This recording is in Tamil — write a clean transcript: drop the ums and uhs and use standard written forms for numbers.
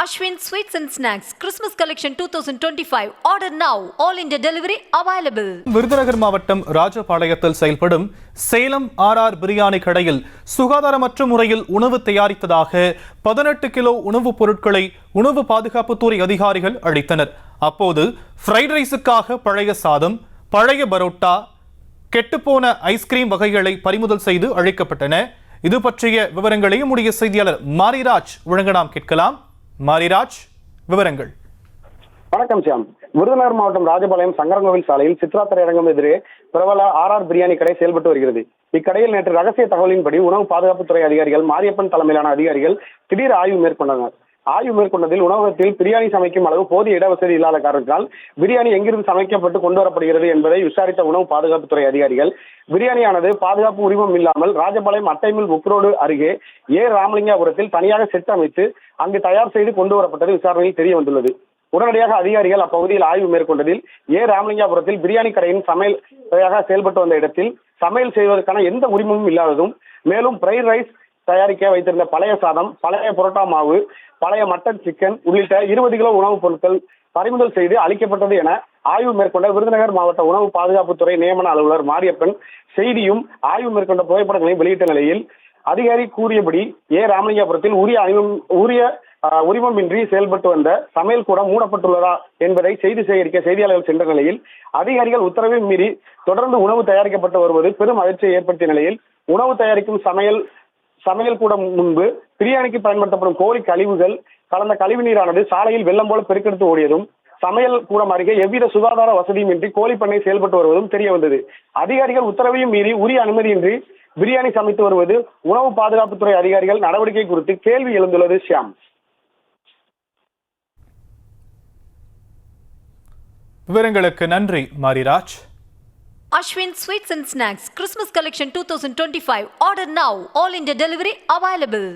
Ashwin Sweets and Snacks Christmas Collection 2025. Order now. All India delivery available. Virudhunagar மாவட்டம் ராஜபாளையத்தில் செயல்படும் சேலம் ஆர்ஆர் பிரியாணி கடையில் சுகாதாரமற்ற முறையில் உணவு தயாரித்ததாக 18 கிலோ உணவுப் பொருட்களை உணவு பாதுகாப்புத்துறை அதிகாரிகள் அளித்தனர். அப்போது ஃப்ரைட் ரைஸுக்காக பழைய சாதம், பழைய பரோட்டா, கெட்டுப்போன ஐஸ்கிரீம் வகைகளை பறிமுதல் செய்து அளிக்கப்பட்டன. இது பற்றிய விவரங்களை நம்முடைய செய்தியாளர் மாரிராஜ் வழங்க நாம் கேட்கலாம். மாரிராஜ், விவரங்கள். வணக்கம் சியாம். விருதுநகர் மாவட்டம் ராஜபாளையம் சங்கரங்கோவில் சாலையில் சித்ரா திரையரங்கம் எதிரே பிரபல ஆர்ஆர் பிரியாணி கடை செயல்பட்டு வருகிறது. இக்கடையில் நேற்று ரகசிய தகவலின்படி உணவு பாதுகாப்புத்துறை அதிகாரிகள் மாரியப்பன் தலைமையிலான அதிகாரிகள் திடீர் ஆய்வு மேற்கொண்டனர். ஆய்வு மேற்கொண்டதில் உணவகத்தில் பிரியாணி சமைக்கும் அளவு போதிய இடவசதி இல்லாத காரணத்தால் பிரியாணி எங்கிருந்து சமைக்கப்பட்டு கொண்டு வரப்படுகிறது என்பதை விசாரித்த உணவு பாதுகாப்புத்துறை அதிகாரிகள் பிரியாணியானது பாதுகாப்பு உரிமம் இல்லாமல் ராஜபாளையம் அட்டைமில் புக்ரோடு அருகே ராமலிங்காபுரத்தில் தனியாக செட் அமைத்து அங்கு தயார் செய்து கொண்டு வரப்பட்டது விசாரணையில் தெரிய வந்துள்ளது. உடனடியாக அதிகாரிகள் அப்பகுதியில் ஆய்வு மேற்கொண்டதில் ராமலிங்காபுரத்தில் பிரியாணி கடையின் சமையல் செயல்பட்டு வந்த இடத்தில் சமையல் செய்வதற்கான எந்த உரிமமும் இல்லாததும், மேலும் ஃப்ரைட் ரைஸ் தயாரிக்க வைத்திருந்த பழைய சாதம், பழைய புரோட்டா மாவு, பழைய மட்டன், சிக்கன் உள்ளிட்ட 20 கிலோ உணவுப் பொருட்கள் பறிமுதல் செய்து அளிக்கப்பட்டது என ஆய்வு மேற்கொண்ட விருதுநகர் மாவட்ட உணவு பாதுகாப்புத்துறை நியமன அலுவலர் மாரியப்பன் செய்தியும் ஆய்வு மேற்கொண்ட புகைப்படங்களையும் வெளியிட்ட நிலையில் அதிகாரி கூறியபடி ராமலிங்கபுரத்தில் உரிய உரிமமின்றி செயல்பட்டு வந்த சமையல் கூடம் மூடப்பட்டுள்ளதா என்பதை செய்தி சேகரிக்க செய்தியாளர்கள் சென்ற நிலையில் அதிகாரிகள் உத்தரவை மீறி தொடர்ந்து உணவு தயாரிக்கப்பட்டு வருவது பெரும் அதிர்ச்சியை ஏற்படுத்திய நிலையில் உணவு தயாரிக்கும் சமையல் கூடம் முன்பு பிரியாணிக்கு பயன்படுத்தப்படும் கோழி கழிவுகள் கலந்த கழிவு நீரானது சாலையில் வெள்ளம் போல பெருக்கெடுத்து ஓடியதும், சமையல் கூடம் அருகே எவ்வித சுகாதார வசதியுமின்றி கோழி பண்ணை செயல்பட்டு வருவதும் தெரிய வந்தது. அதிகாரிகள் உத்தரவையும் மீறி உரிய அனுமதியின்றி பிரியாணி சமைத்து வருவது உணவு பாதுகாப்புத்துறை அதிகாரிகள் நடவடிக்கை குறித்து கேள்வி எழுந்துள்ளது. ஷியாம், விவரங்களுக்கு நன்றி Mariraj. Ashwin Sweets and Snacks Christmas Collection 2025. Order now. All India delivery available.